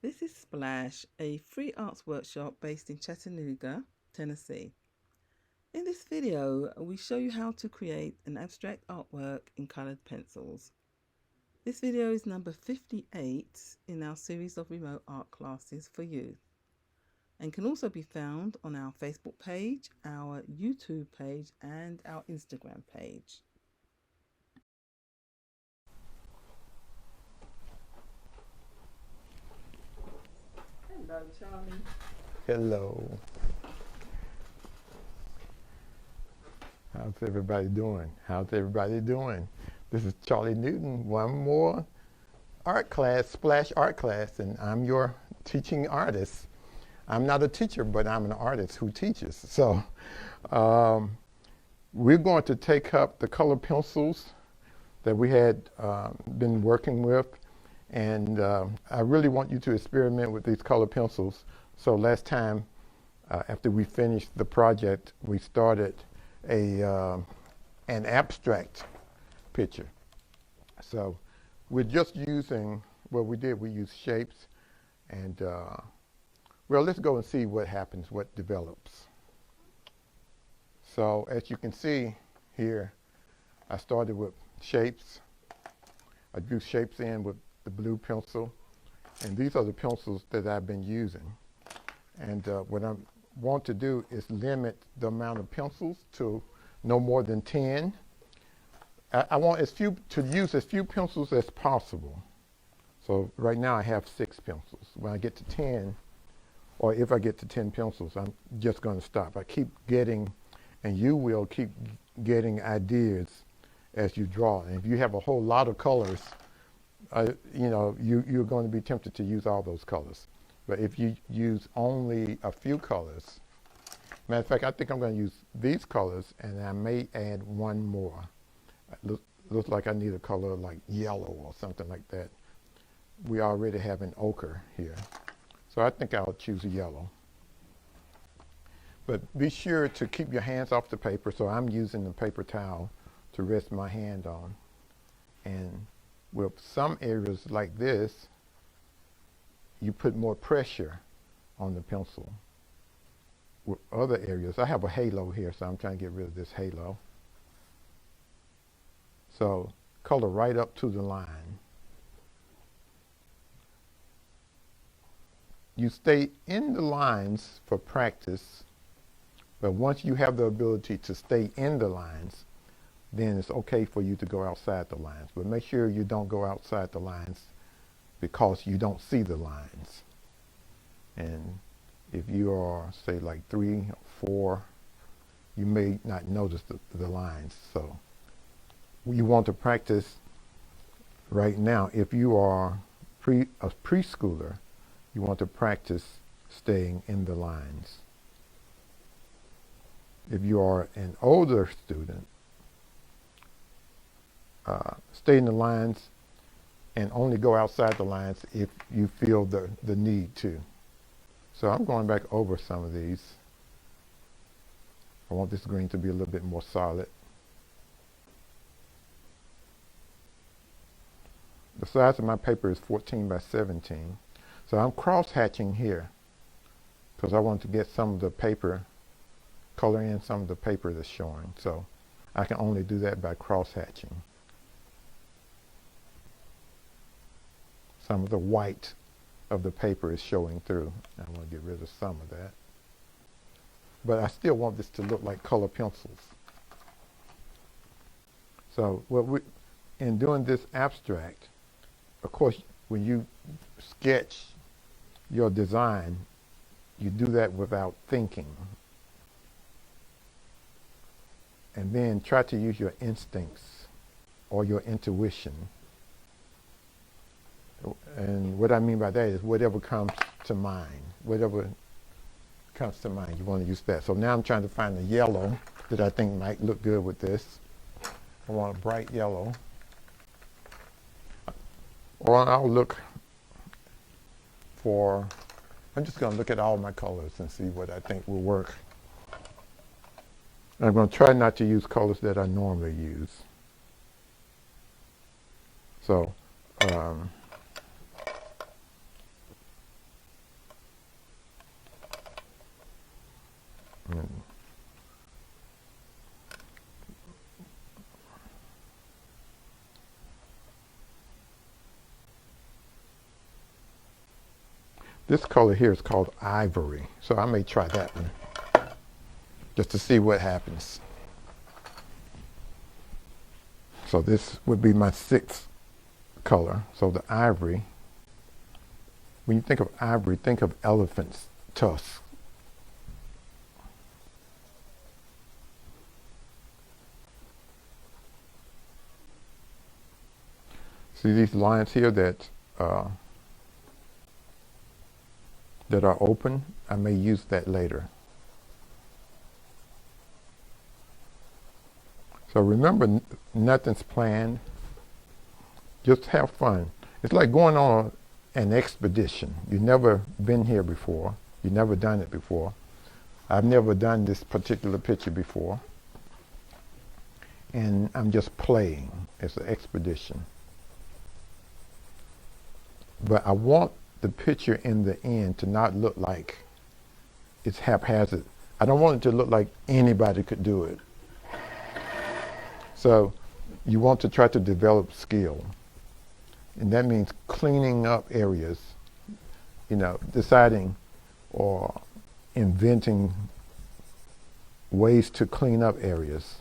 This is Splash, a free arts workshop based in Chattanooga, Tennessee. In this video, we show you how to create an abstract artwork in colored pencils. This video is number 58 in our series of remote art classes for youth and can also be found on our Facebook page, our YouTube page, and our Instagram page. Hello, Charlie. Hello. How's everybody doing? How's everybody doing? This is Charlie Newton, one more art class, Splash art class, and I'm your teaching artist. I'm not a teacher, but I'm an artist who teaches. So we're going to take up the color pencils that we had been working with, and I really want you to experiment with these color pencils. So last time, after we finished the project, we started an abstract picture. So we're just using, what we did, we used shapes, and well, let's go and see what happens, what develops. So as you can see here, I started with shapes. I drew shapes in with the blue pencil, and these are the pencils that I've been using. And what I want to do is limit the amount of pencils to no more than 10. I want to use as few pencils as possible. So right now I have 6 pencils. When I get to 10, or if I get to 10 pencils, I'm just going to stop. I keep getting, and you will keep getting ideas as you draw. And if you have a whole lot of colors, you're going to be tempted to use all those colors. But if you use only a few colors, matter of fact, I think I'm going to use these colors, and I may add one more. Looks like I need a color like yellow or something like that. We already have an ochre here. So I think I'll choose a yellow. But be sure to keep your hands off the paper. So I'm using the paper towel to rest my hand on. And with some areas like this, you put more pressure on the pencil. With other areas, I have a halo here, so I'm trying to get rid of this halo. So color right up to the line. You stay in the lines for practice, but once you have the ability to stay in the lines, then it's okay for you to go outside the lines. But make sure you don't go outside the lines because you don't see the lines. And if you are, say, like 3 or 4, you may not notice the lines. So you want to practice right now. If you are a preschooler, you want to practice staying in the lines. If you are an older student, stay in the lines and only go outside the lines if you feel the need to. So I'm going back over some of these. I want this green to be a little bit more solid. The size of my paper is 14 by 17. So I'm cross-hatching here because I want to get some of the paper, color in some of the paper that's showing. So I can only do that by cross-hatching. Some of the white of the paper is showing through. I want to get rid of some of that. But I still want this to look like color pencils. So in doing this abstract, of course, when you sketch your design, you do that without thinking. And then try to use your instincts or your intuition. And what I mean by that is whatever comes to mind. Whatever comes to mind, you want to use that. So now I'm trying to find a yellow that I think might look good with this. I want a bright yellow. Or I'll look for, I'm just going to look at all my colors and see what I think will work. And I'm going to try not to use colors that I normally use. So This color here is called ivory. So I may try that one just to see what happens. So this would be my sixth color. So the ivory, when you think of ivory, think of elephant's tusk. See these lines here that are open? I may use that later. So remember, nothing's planned. Just have fun. It's like going on an expedition. You've never been here before. You've never done it before. I've never done this particular picture before. And I'm just playing. It's an expedition. But I want the picture in the end to not look like it's haphazard. I don't want it to look like anybody could do it. So you want to try to develop skill. And that means cleaning up areas, deciding or inventing ways to clean up areas.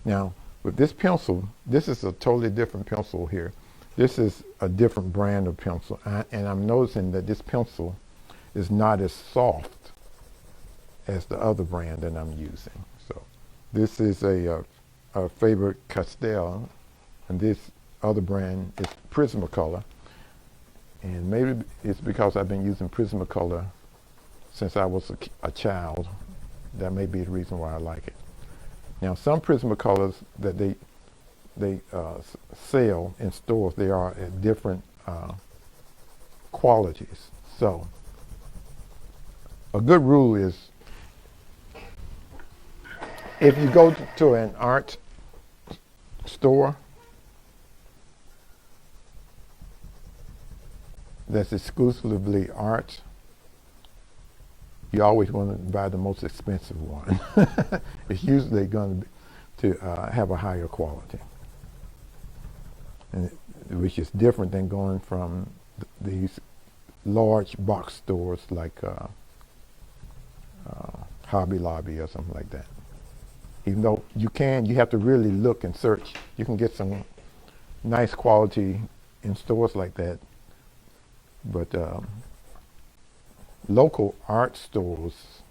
Now, with this pencil, this is a totally different pencil here. This is a different brand of pencil, and I'm noticing that this pencil is not as soft as the other brand that I'm using. So this is a Faber-Castell, and this other brand is Prismacolor. And maybe it's because I've been using Prismacolor since I was a child. That may be the reason why I like it. Now, some Prismacolors that they sell in stores, they are at different qualities. So a good rule is, if you go to an art store that's exclusively art, you always want to buy the most expensive one. It's usually going to have a higher quality, and which is different than going from these large box stores like Hobby Lobby or something like that. Even though you have to really look and search. You can get some nice quality in stores like that, but local art stores,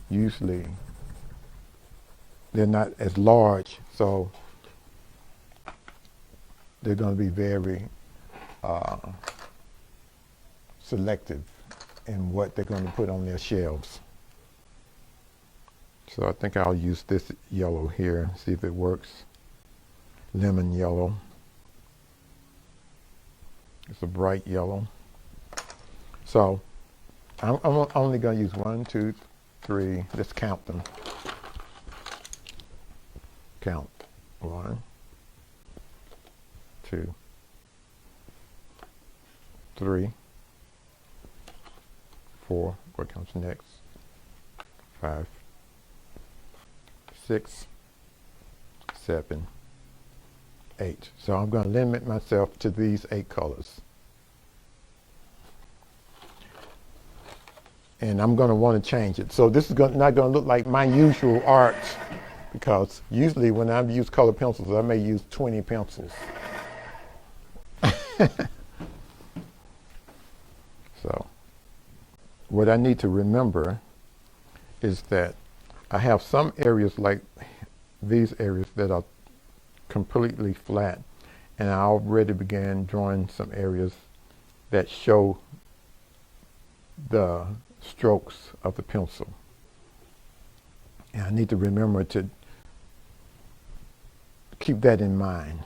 usually they're not as large, so they're going to be very selective in what they're going to put on their shelves. So I think I'll use this yellow here, see if it works. Lemon yellow. It's a bright yellow. So I'm only going to use 1, 2, 3. Let's count them. Count. 1, 2, 3, 4. What comes next? 5, 6, 7, 8. So I'm going to limit myself to these 8 colors. And I'm going to want to change it. So this is not going to look like my usual art, because usually when I use color pencils, I may use 20 pencils. So what I need to remember is that I have some areas like these areas that are completely flat, and I already began drawing some areas that show the strokes of the pencil. And I need to remember to keep that in mind.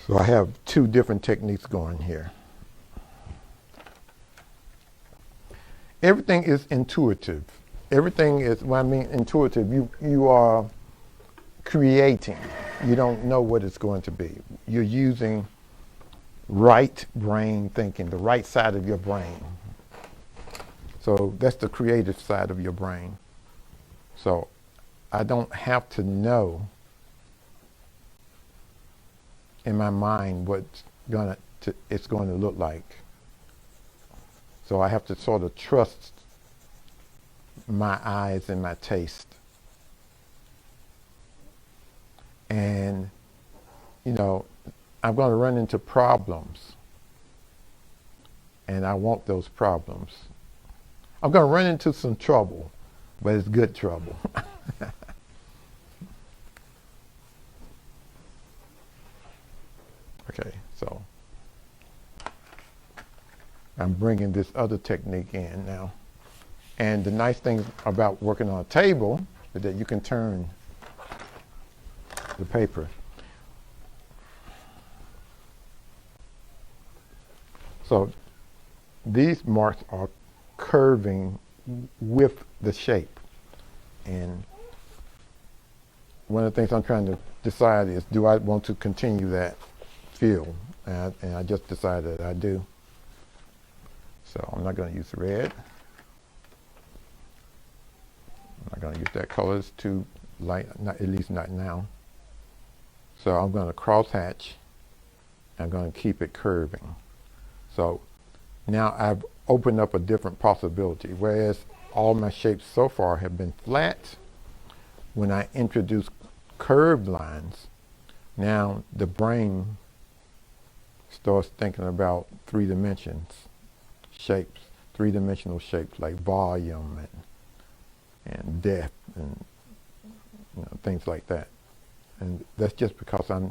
So I have 2 different techniques going here. Everything is intuitive. Everything is, when I mean intuitive, you are creating. you don't know what it's going to be. You're using right brain thinking, the right side of your brain. So that's the creative side of your brain. So I don't have to know in my mind what it's going to look like. So I have to sort of trust my eyes and my taste. And, you know, I'm going to run into problems. And I want those problems. I'm going to run into some trouble, but it's good trouble. Okay, so I'm bringing this other technique in now. And the nice thing about working on a table is that you can turn the paper. So these marks are curving with the shape. And one of the things I'm trying to decide is, do I want to continue that feel? And I just decided that I do. So I'm not going to use red. I'm not going to use that color. It's too light, at least not now. So I'm going to crosshatch. I'm going to keep it curving. So now I've opened up a different possibility. Whereas all my shapes so far have been flat, when I introduce curved lines, now the brain starts thinking about 3 dimensions, shapes, 3-dimensional shapes like volume and depth and things like that. And that's just because I'm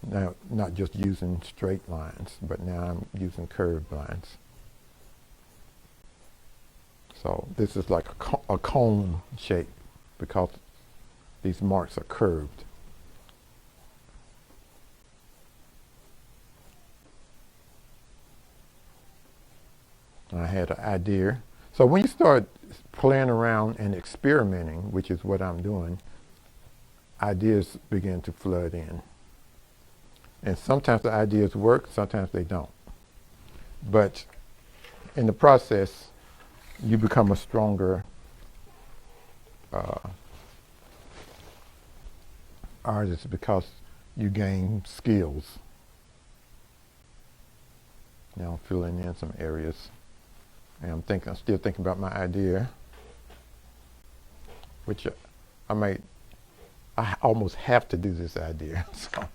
now not just using straight lines, but now I'm using curved lines. So this is like a cone shape because these marks are curved. I had an idea. So when you start playing around and experimenting, which is what I'm doing, ideas begin to flood in. And sometimes the ideas work, sometimes they don't. But in the process, you become a stronger artist because you gain skills. Now I'm filling in some areas. And I'm still thinking about my idea, which I almost have to do this idea. So,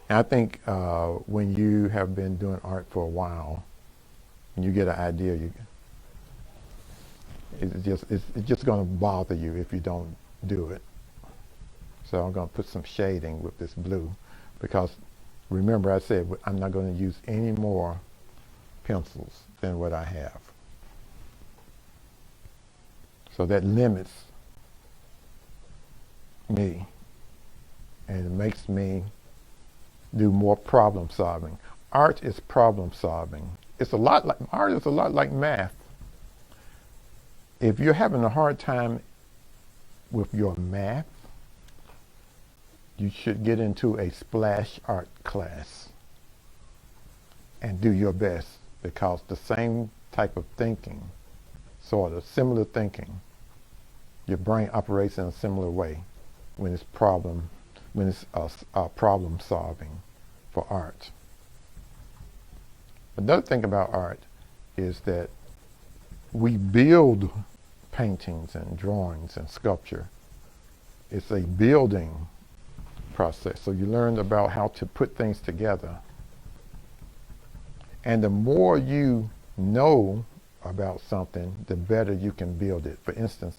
and I think when you have been doing art for a while, when you get an idea, it's just going to bother you if you don't do it. So I'm going to put some shading with this blue, because remember I said I'm not going to use any more pencils than what I have. So that limits me, and it makes me do more problem solving. Art is problem solving. Art is a lot like math. If you're having a hard time with your math, you should get into a splash art class and do your best, because the same type of thinking, sort of similar thinking, your brain operates in a similar way when it's problem solving for art. Another thing about art is that we build paintings and drawings and sculpture. It's a building process. So you learn about how to put things together. And the more you know about something, the better you can build it. For instance,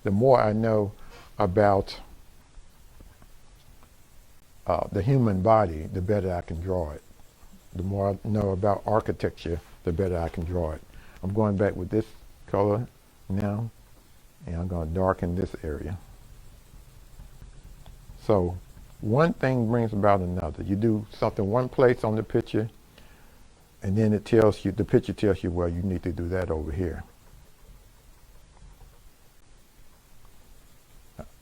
the more I know about the human body, the better I can draw it. The more I know about architecture, the better I can draw it. I'm going back with this color now, and I'm going to darken this area. So one thing brings about another. You do something one place on the picture, and then the picture tells you, well, you need to do that over here.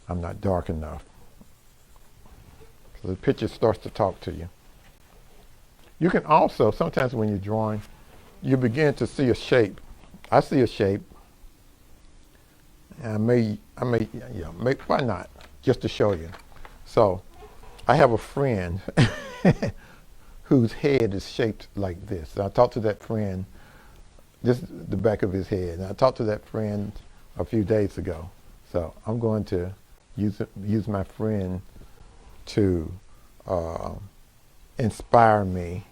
I'm not dark enough. The picture starts to talk to you. You can also, sometimes when you're drawing, you begin to see a shape. I see a shape. And why not? Just to show you. So I have a friend whose head is shaped like this. I talked to that friend, this is the back of his head. And I talked to that friend a few days ago. So I'm going to use my friend to inspire me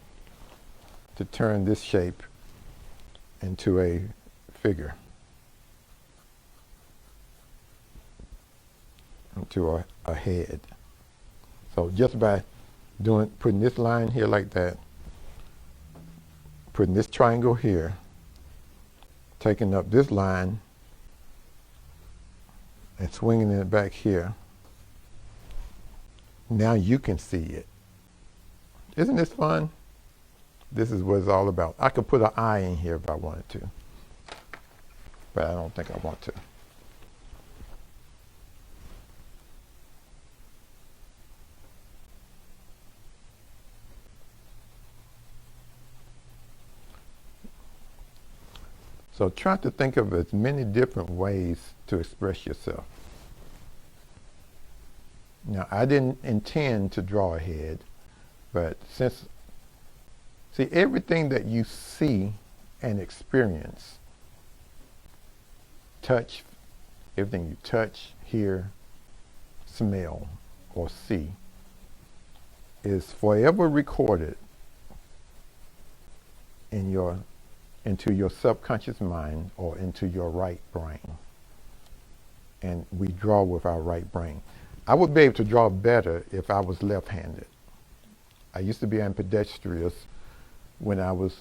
to turn this shape into a figure, into a head. So just by putting this line here like that, putting this triangle here, taking up this line and swinging it back here, now you can see it. Isn't this fun? This is what it's all about. I could put an eye in here if I wanted to, but I don't think I want to. So try to think of as many different ways to express yourself. Now, I didn't intend to draw a head, but see, everything that you see and experience, touch, everything you touch, hear, smell, or see, is forever recorded into your subconscious mind or into your right brain. And we draw with our right brain. I would be able to draw better if I was left-handed. I used to be ambidextrous when I was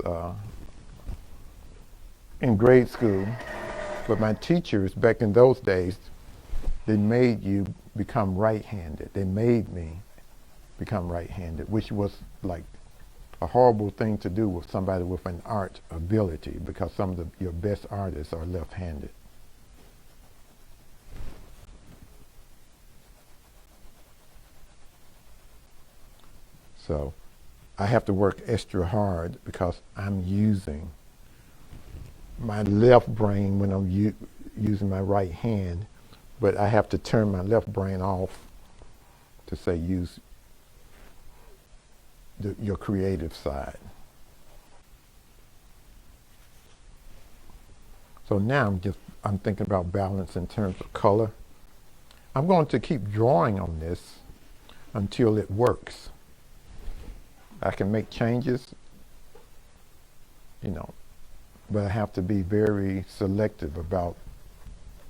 in grade school, but my teachers back in those days, they made you become right-handed. They made me become right-handed, which was like a horrible thing to do with somebody with an art ability, because some of your best artists are left-handed. So I have to work extra hard because I'm using my left brain when I'm using my right hand, but I have to turn my left brain off to say use your creative side. So now I'm thinking about balance in terms of color. I'm going to keep drawing on this until it works. I can make changes, but I have to be very selective about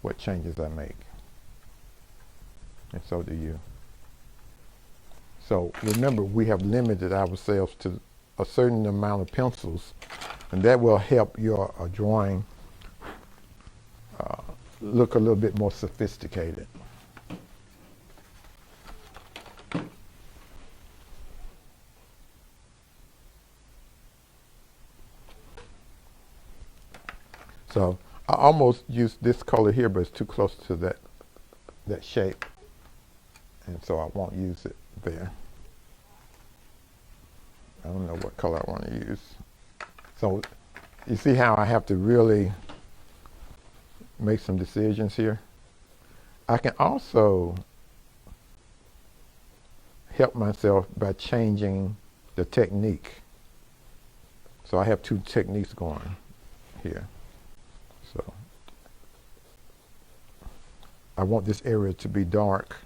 what changes I make. And so do you. So remember, we have limited ourselves to a certain amount of pencils, and that will help your drawing look a little bit more sophisticated. So I almost used this color here, but it's too close to that shape, and so I won't use it there. I don't know what color I want to use. So you see how I have to really make some decisions here? I can also help myself by changing the technique. So I have two techniques going here. So I want this area to be dark.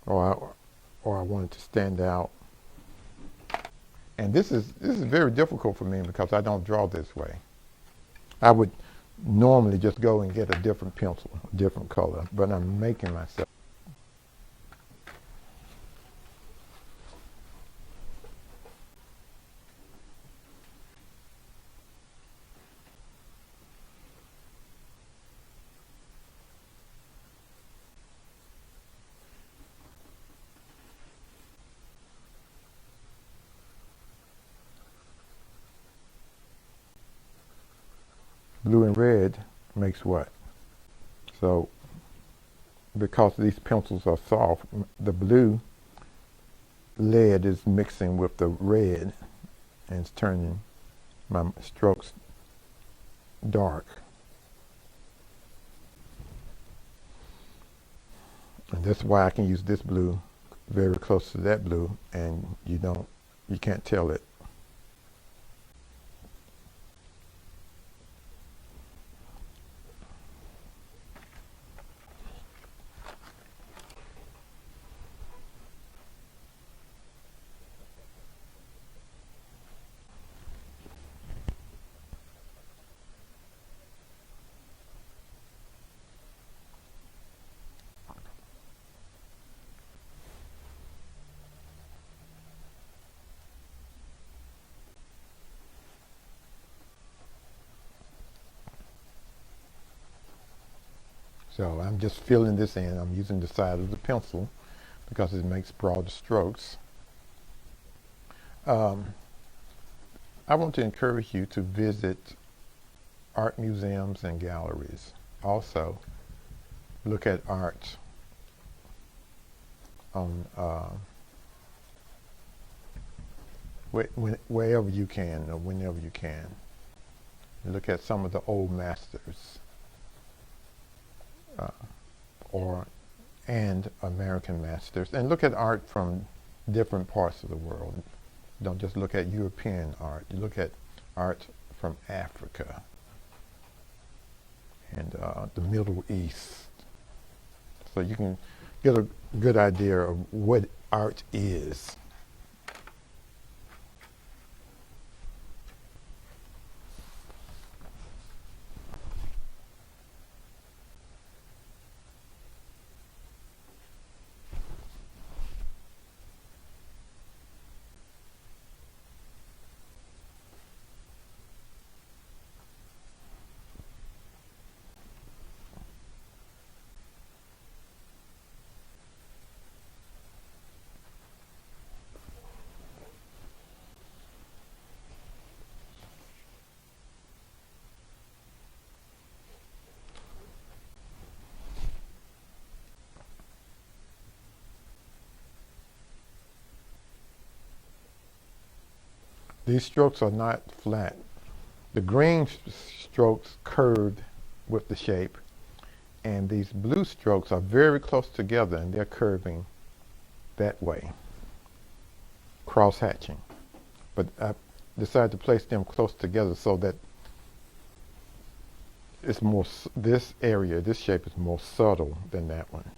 Or I want it to stand out. And this is very difficult for me because I don't draw this way. I would normally just go and get a different pencil, a different color, but I'm making myself. Blue and red makes what? So because these pencils are soft, the blue lead is mixing with the red and it's turning my strokes dark. And that's why I can use this blue very close to that blue and you can't tell it. So I'm just filling this in. I'm using the side of the pencil because it makes broader strokes. I want to encourage you to visit art museums and galleries. Also, look at art on wherever you can or whenever you can. Look at some of the old masters and American masters, and look at art from different parts of the world. Don't just look at European art. You look at art from Africa and the Middle East, so you can get a good idea of what art is. These strokes are not flat. The green strokes curved with the shape, and these blue strokes are very close together and they're curving that way, cross hatching. But I decided to place them close together so that it's more, this area, this shape is more subtle than that one.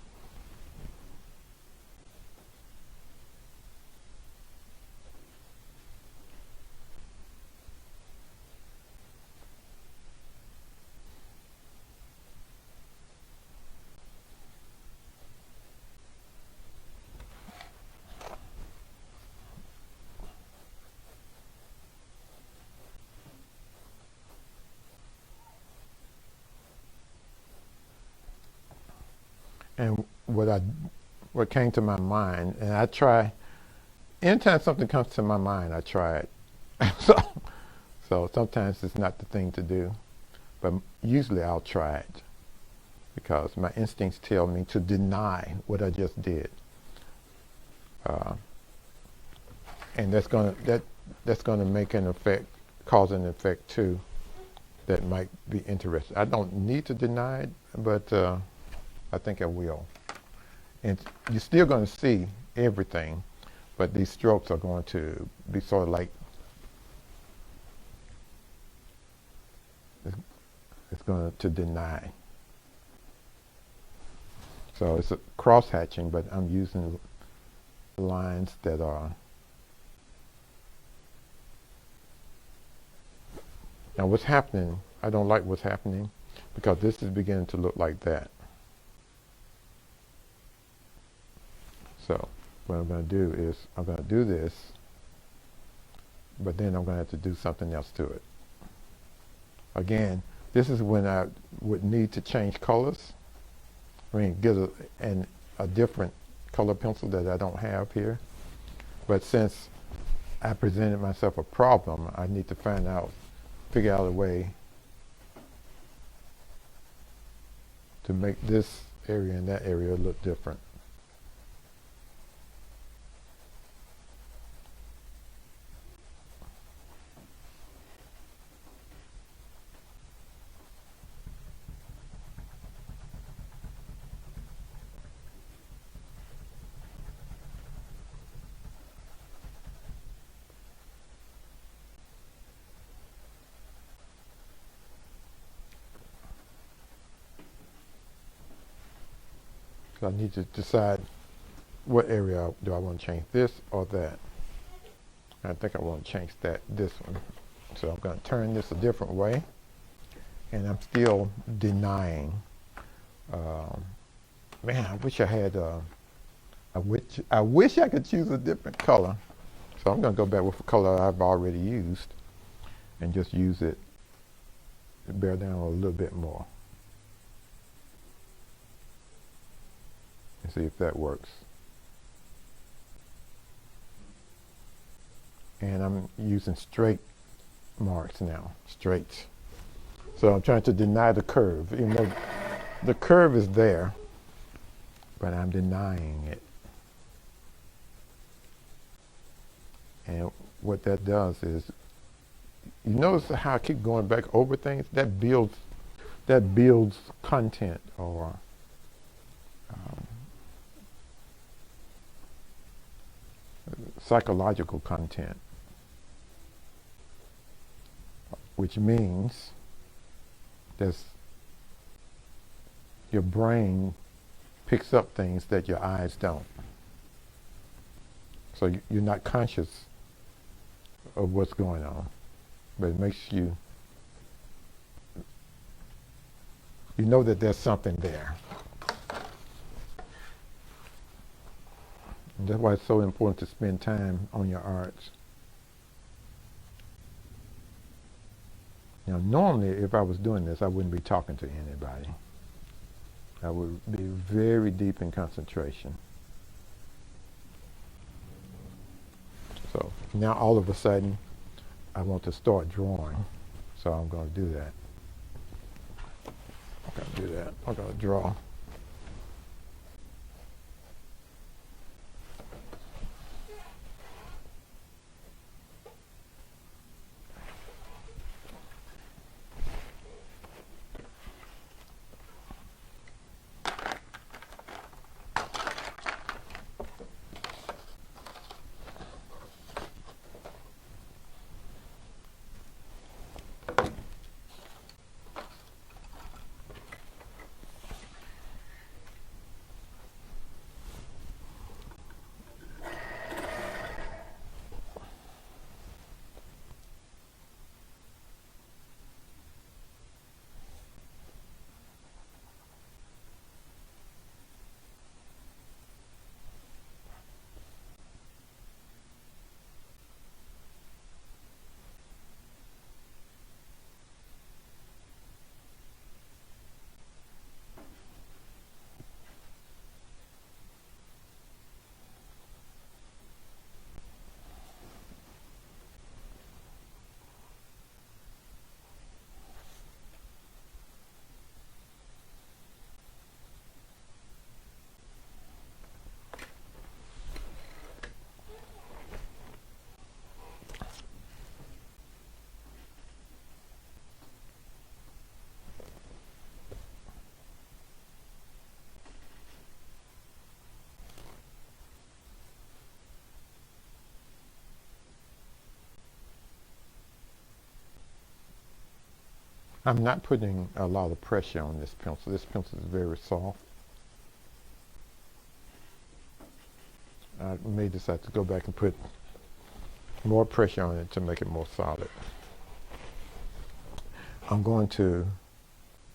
And what came to my mind, and I try, anytime something comes to my mind, I try it. so sometimes it's not the thing to do, but usually I'll try it because my instincts tell me to deny what I just did. And that's gonna make an effect, cause an effect too, that might be interesting. I don't need to deny it, but I think I will. And you're still going to see everything, but these strokes are going to be sort of like, it's going to deny. So it's a cross hatching, but I'm using lines that are, now what's happening, I don't like what's happening because this is beginning to look like that. So what I'm going to do is I'm going to do this, but then I'm going to have to do something else to it. Again, this is when I would need to change colors. I mean, get a different color pencil that I don't have here. But since I presented myself a problem, I need to figure out a way to make this area and that area look different. So I need to decide what area do I want to change, this or that. I think I want to change this one. So I'm going to turn this a different way, and I'm still denying. Man, I wish I had. I wish I could choose a different color. So I'm going to go back with a color I've already used, and just use it. Bear down a little bit more. And see if that works. And I'm using straight marks now, straight. So I'm trying to deny the curve, even though the curve is there, but I'm denying it. And what that does is, you notice how I keep going back over things? That builds content, or psychological content, which means your brain picks up things that your eyes don't. So you're not conscious of what's going on, but it makes you know that there's something there. And that's why it's so important to spend time on your arts. Now, normally, if I was doing this, I wouldn't be talking to anybody. I would be very deep in concentration. So now, all of a sudden, I want to start drawing. So I'm going to do that. I'm going to draw. I'm not putting a lot of pressure on this pencil. This pencil is very soft. I may decide to go back and put more pressure on it to make it more solid. I'm going to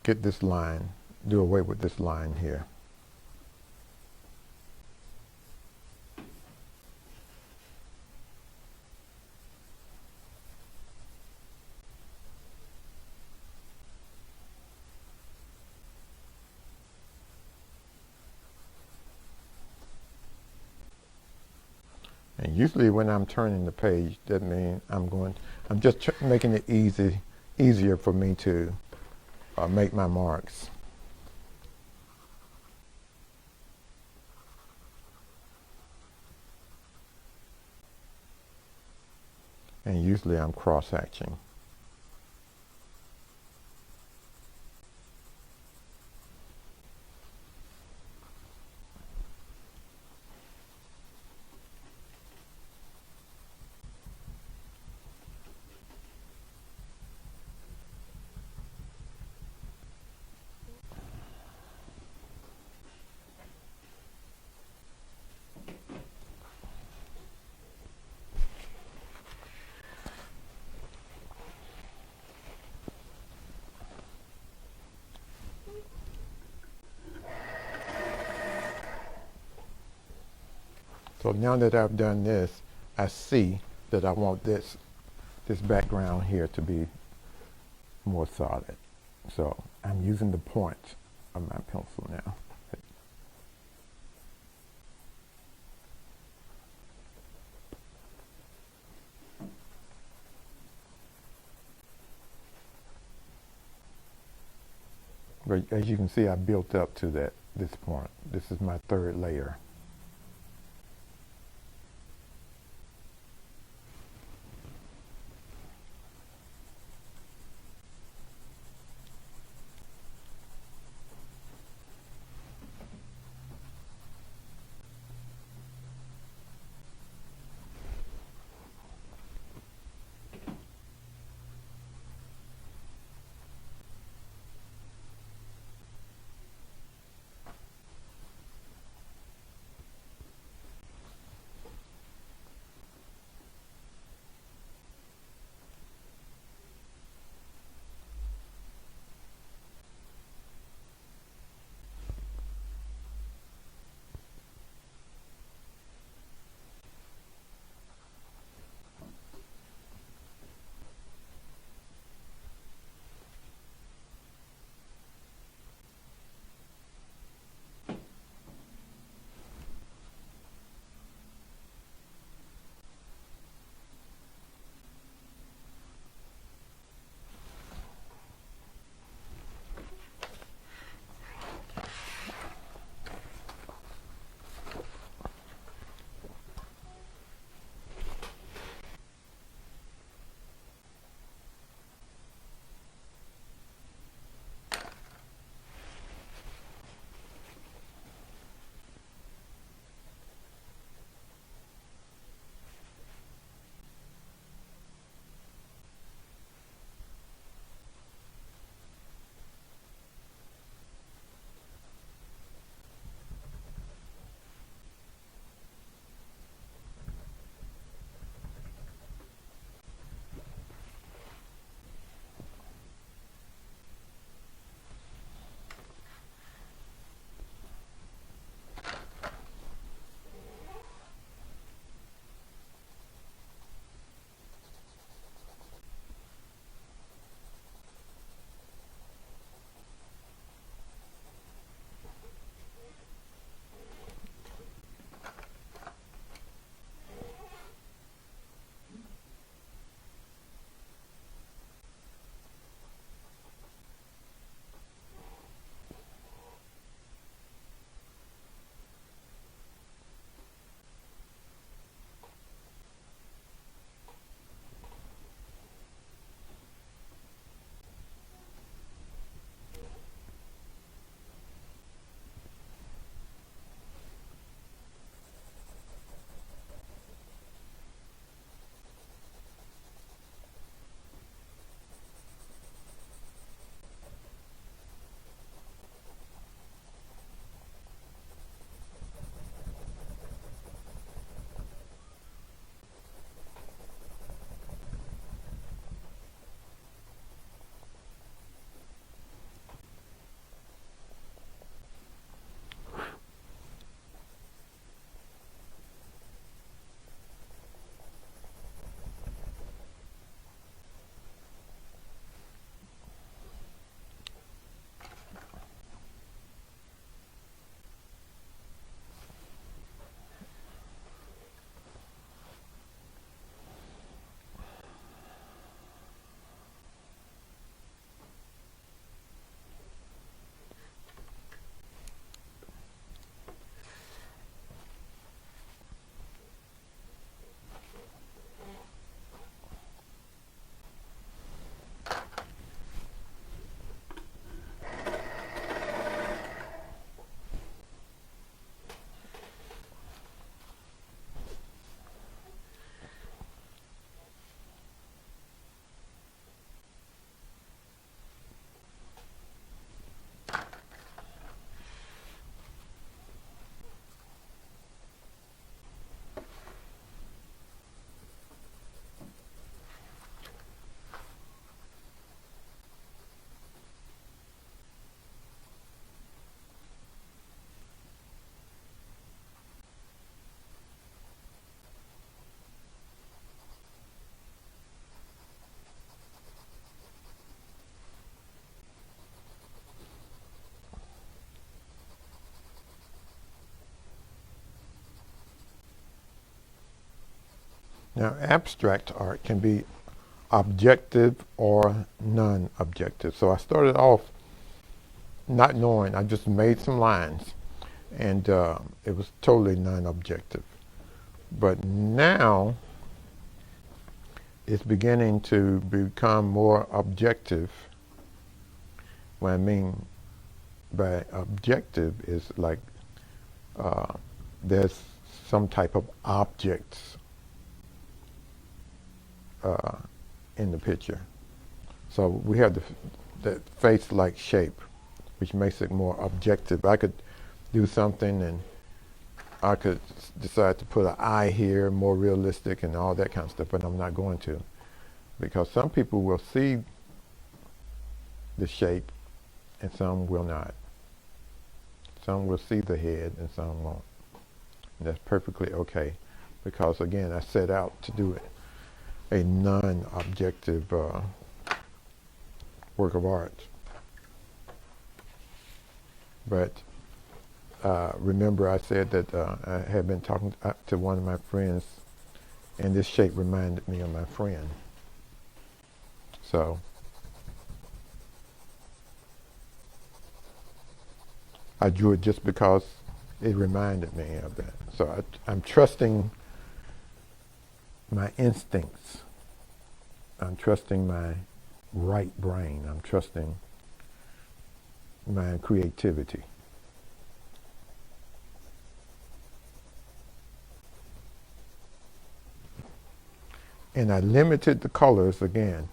get this line, do away with this line here. And usually when I'm turning the page, that means I'm just making it easier for me to make my marks. And usually I'm cross-hatching. So now that I've done this, I see that I want this background here to be more solid. So I'm using the point of my pencil now. But as you can see, I built up to this point. This is my third layer. Now, abstract art can be objective or non-objective. So I started off not knowing. I just made some lines, and it was totally non-objective. But now it's beginning to become more objective. What I mean by objective is like there's some type of objects in the picture. So we have the face-like shape, which makes it more objective. I could do something and I could decide to put an eye here, more realistic and all that kind of stuff, but I'm not going to. Because some people will see the shape and some will not. Some will see the head and some won't. And that's perfectly okay, because again, I set out to do a non-objective work of art. But remember I said that I had been talking to one of my friends, and this shape reminded me of my friend. So I drew it just because it reminded me of that. So I'm trusting my instincts. I'm trusting my right brain. I'm trusting my creativity. And I limited the colors again.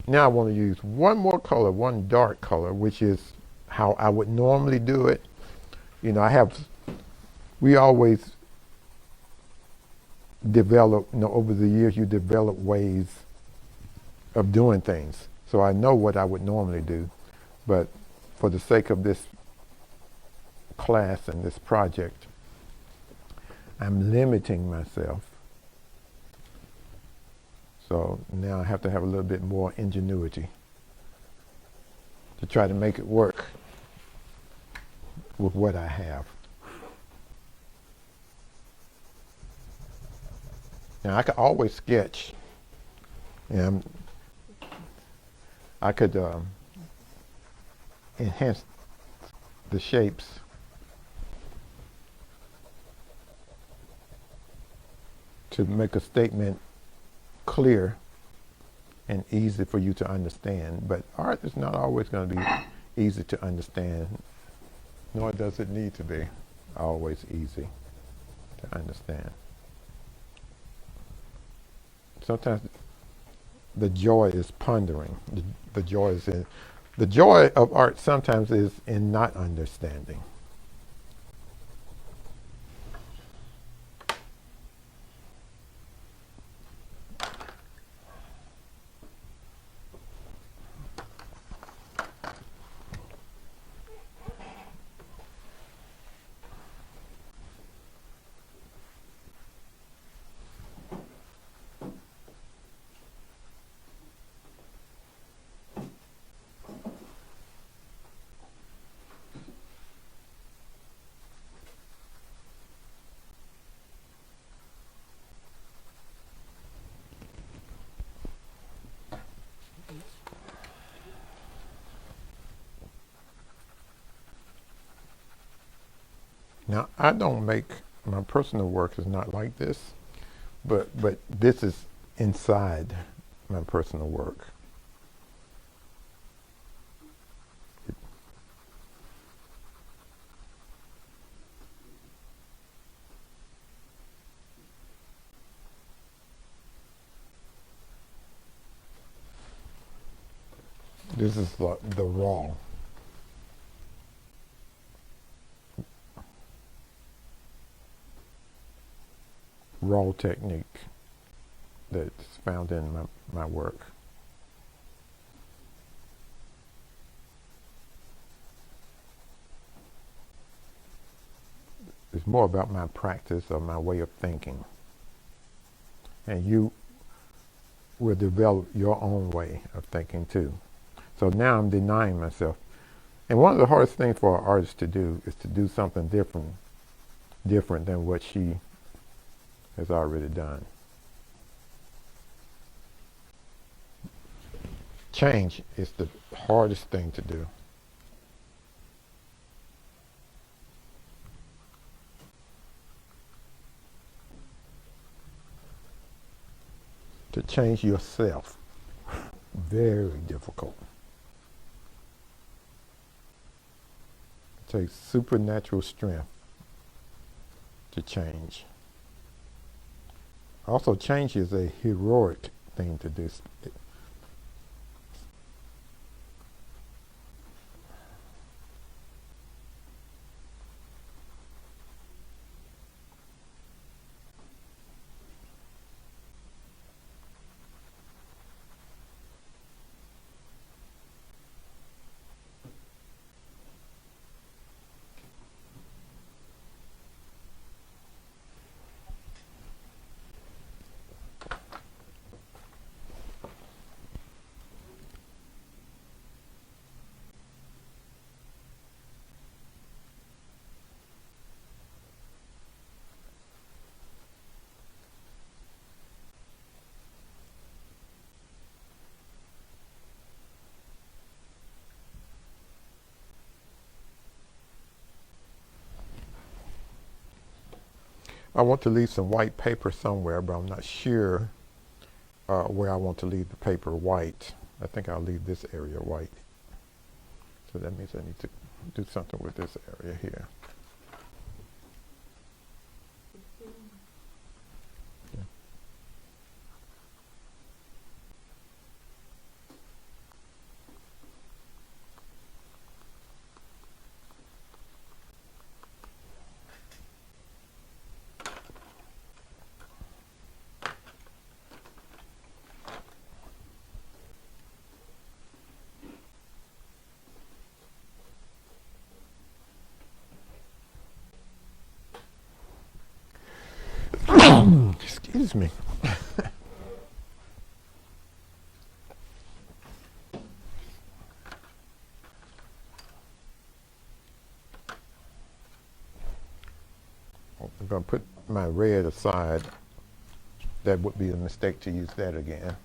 Now I want to use one more color, one dark color, which is how I would normally do it. You know, we always develop, over the years you develop ways of doing things. So I know what I would normally do, but for the sake of this class and this project, I'm limiting myself. So now I have to have a little bit more ingenuity to try to make it work with what I have. Now I could always sketch, and I could enhance the shapes to make a statement clear and easy for you to understand. But art is not always going to be easy to understand, nor does it need to be always easy to understand. Sometimes the joy is pondering. The joy of art sometimes is in not understanding. Now, I don't make, my personal work is not like this, but this is inside my personal work. This is the raw technique that's found in my work. It's more about my practice or my way of thinking. And you will develop your own way of thinking too. So now I'm denying myself. And one of the hardest things for an artist to do is to do something different than what she has already done. Change is the hardest thing to do. To change yourself, very difficult. It takes supernatural strength to change. Also, change is a heroic thing to do. I want to leave some white paper somewhere, but I'm not sure where I want to leave the paper white. I think I'll leave this area white. So that means I need to do something with this area here. Excuse me. I'm going to put my red aside. That would be a mistake to use that again.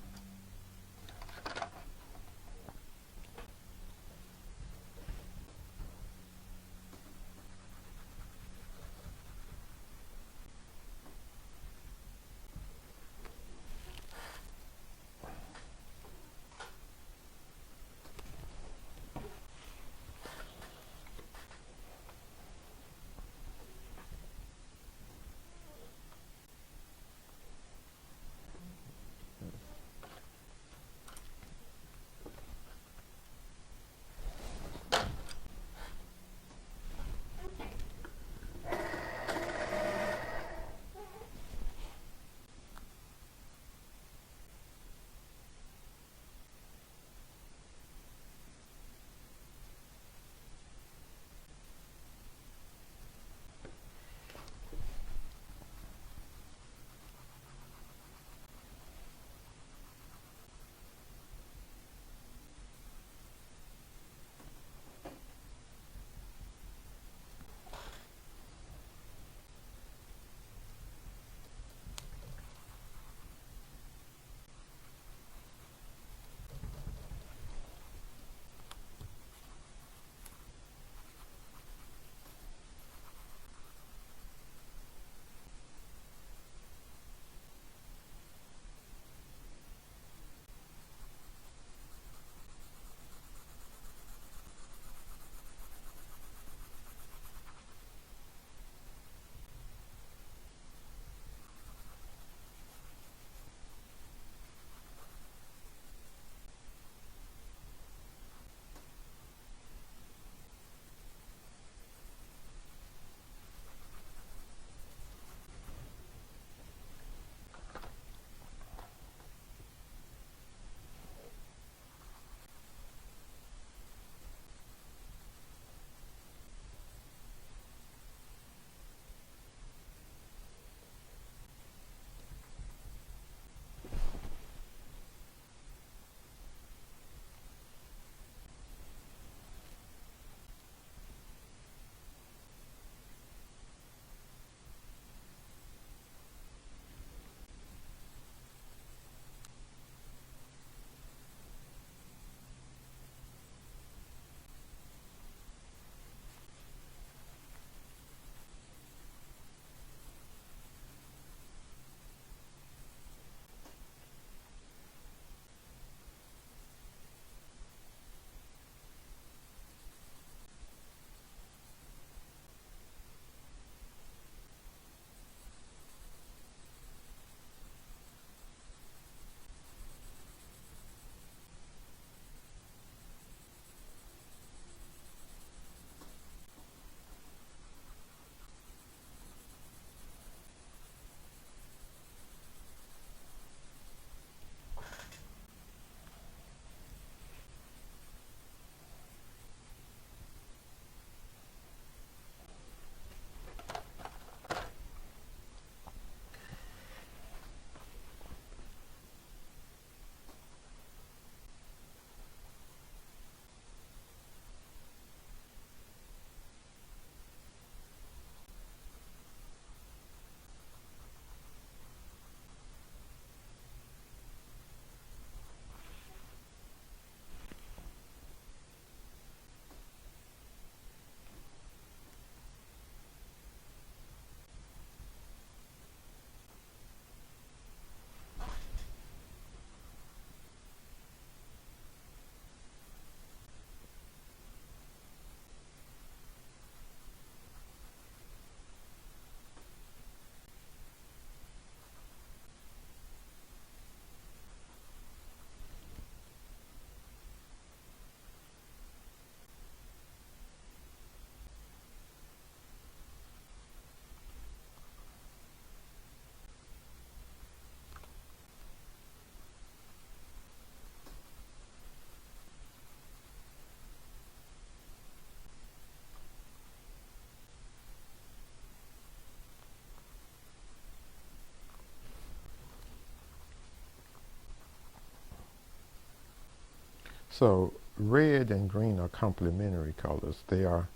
So red and green are complementary colors. They are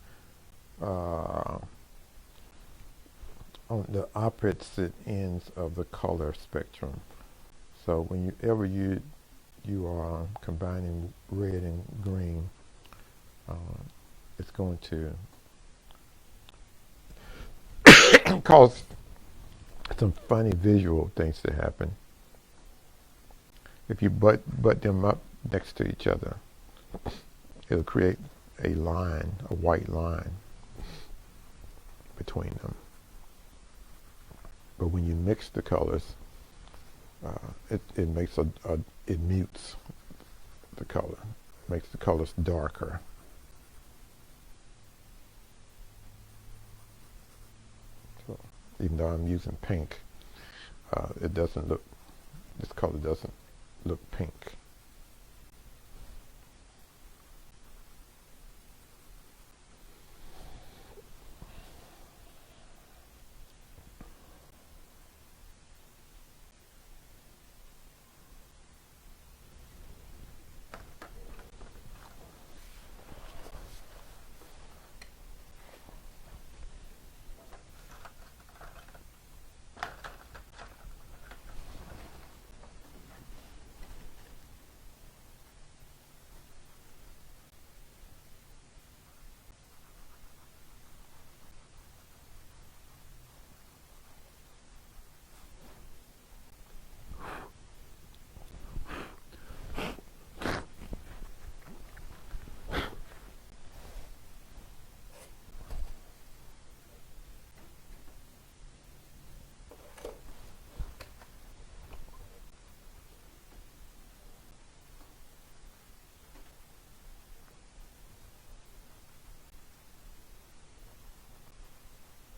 on the opposite ends of the color spectrum. So whenever you are combining red and green, it's going to cause some funny visual things to happen if you butt them up next to each other. It'll create a line, a white line between them. But when you mix the colors, it makes it mutes the color, makes the colors darker. So even though I'm using pink, this color doesn't look pink.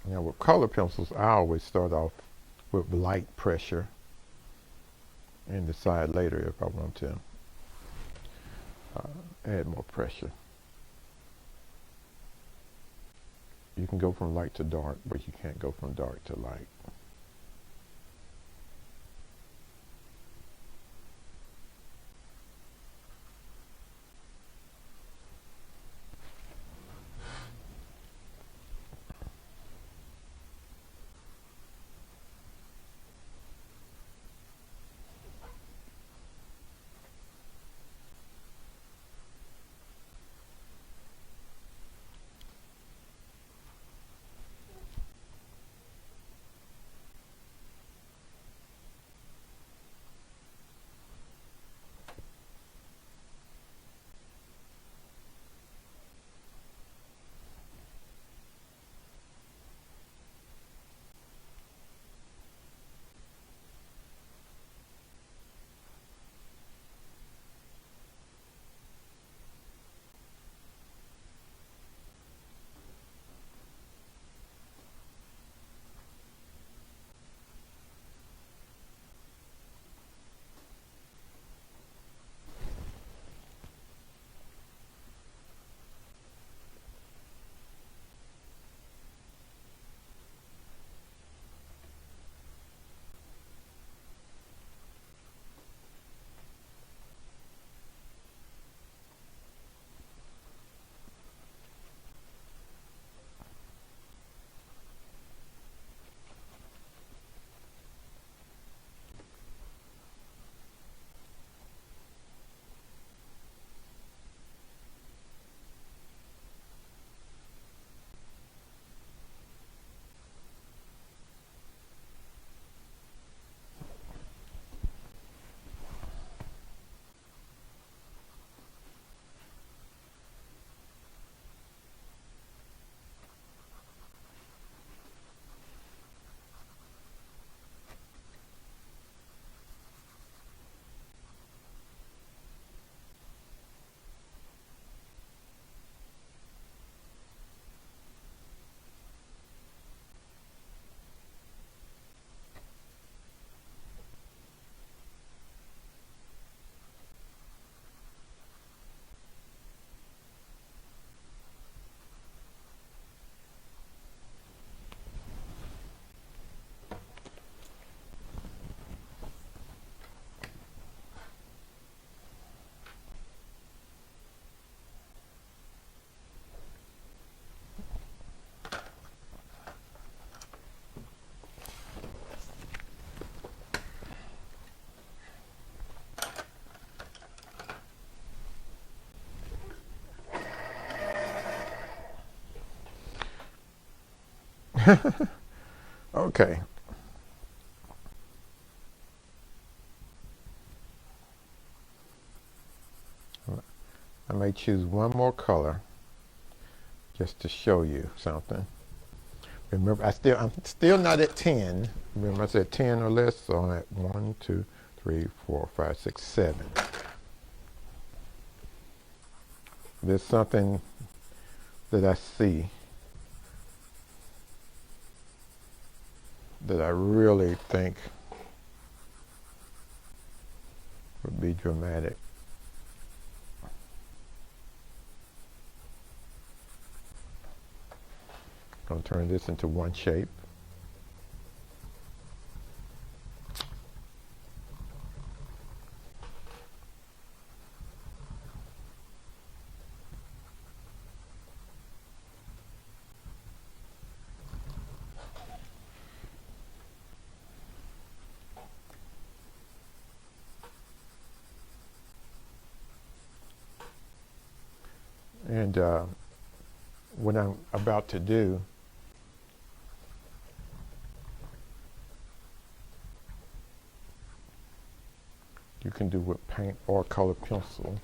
Now with color pencils, I always start off with light pressure and decide later if I want to add more pressure. You can go from light to dark, but you can't go from dark to light. Okay. I may choose one more color just to show you something. Remember, I'm still not at 10. Remember, I said 10 or less, so I'm at 1, 2, 3, 4, 5, 6, 7. There's something that I see that I really think would be dramatic. I'm going to turn this into one shape. And what I'm about to do, you can do with paint or color pencil.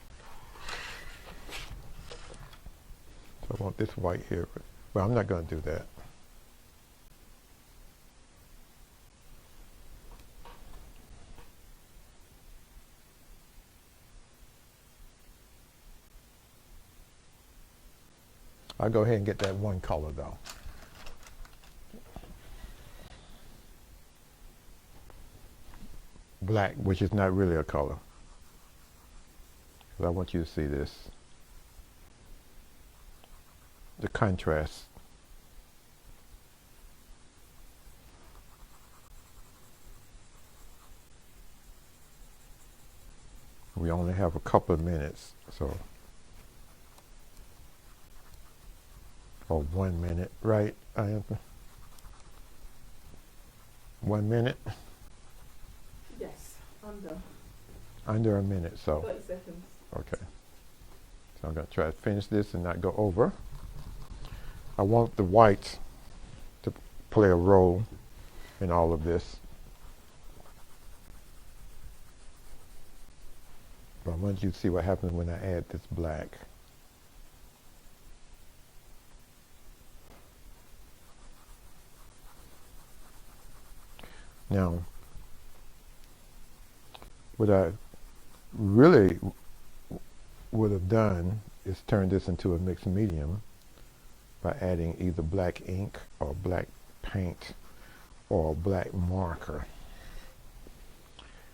So I want this white here, but I'm not going to do that. I'll go ahead and get that one color though. Black, which is not really a color. But I want you to see this. The contrast. We only have a couple of minutes, so. Or 1 minute, right? 1 minute? Yes, under. Under a minute, so. 30 seconds. Okay. So I'm going to try to finish this and not go over. I want the white to play a role in all of this. But I want you to see what happens when I add this black. Now, what I really would have done is turn this into a mixed medium by adding either black ink or black paint or black marker.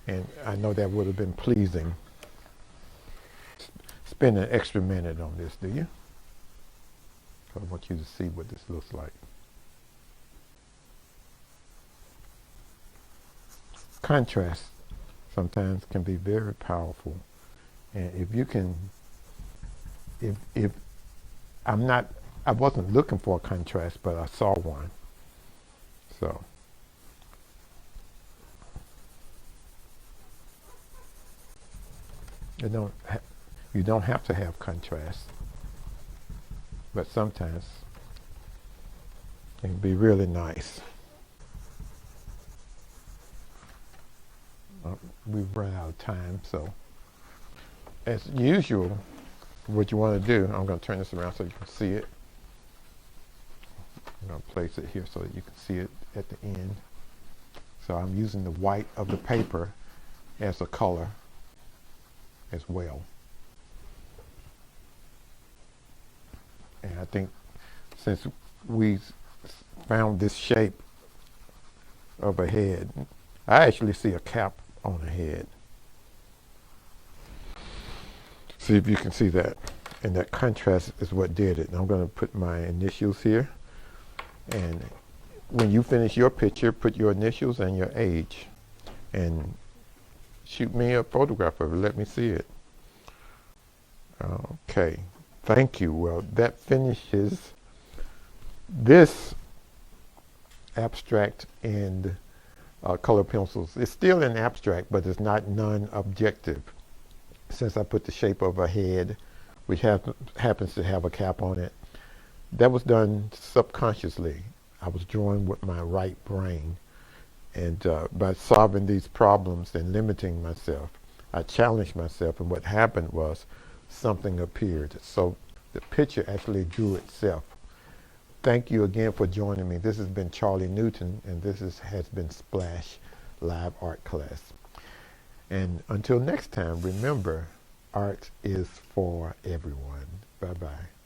And I know that would have been pleasing. Spend an extra minute on this, do you? I want you to see what this looks like. Contrast sometimes can be very powerful, and if you can, if I wasn't looking for a contrast, but I saw one, so you don't have to have contrast, but sometimes it can be really nice. We've run out of time, so as usual, what you want to do, I'm going to turn this around so you can see it. I'm going to place it here so that you can see it at the end. So I'm using the white of the paper as a color as well. And I think since we found this shape of a head, I actually see a cap on the head. See if you can see that. And that contrast is what did it. And I'm going to put my initials here. And when you finish your picture, put your initials and your age. And shoot me a photograph of it. Let me see it. Okay. Thank you. Well, that finishes this abstract and color pencils. It's still an abstract, but it's not non-objective. Since I put the shape of a head, which happens to have a cap on it, that was done subconsciously. I was drawing with my right brain. And by solving these problems and limiting myself, I challenged myself, and what happened was something appeared. So the picture actually drew itself. Thank you again for joining me. This has been Charlie Newton, and this has been Splash Live Art Class. And until next time, remember, art is for everyone. Bye-bye.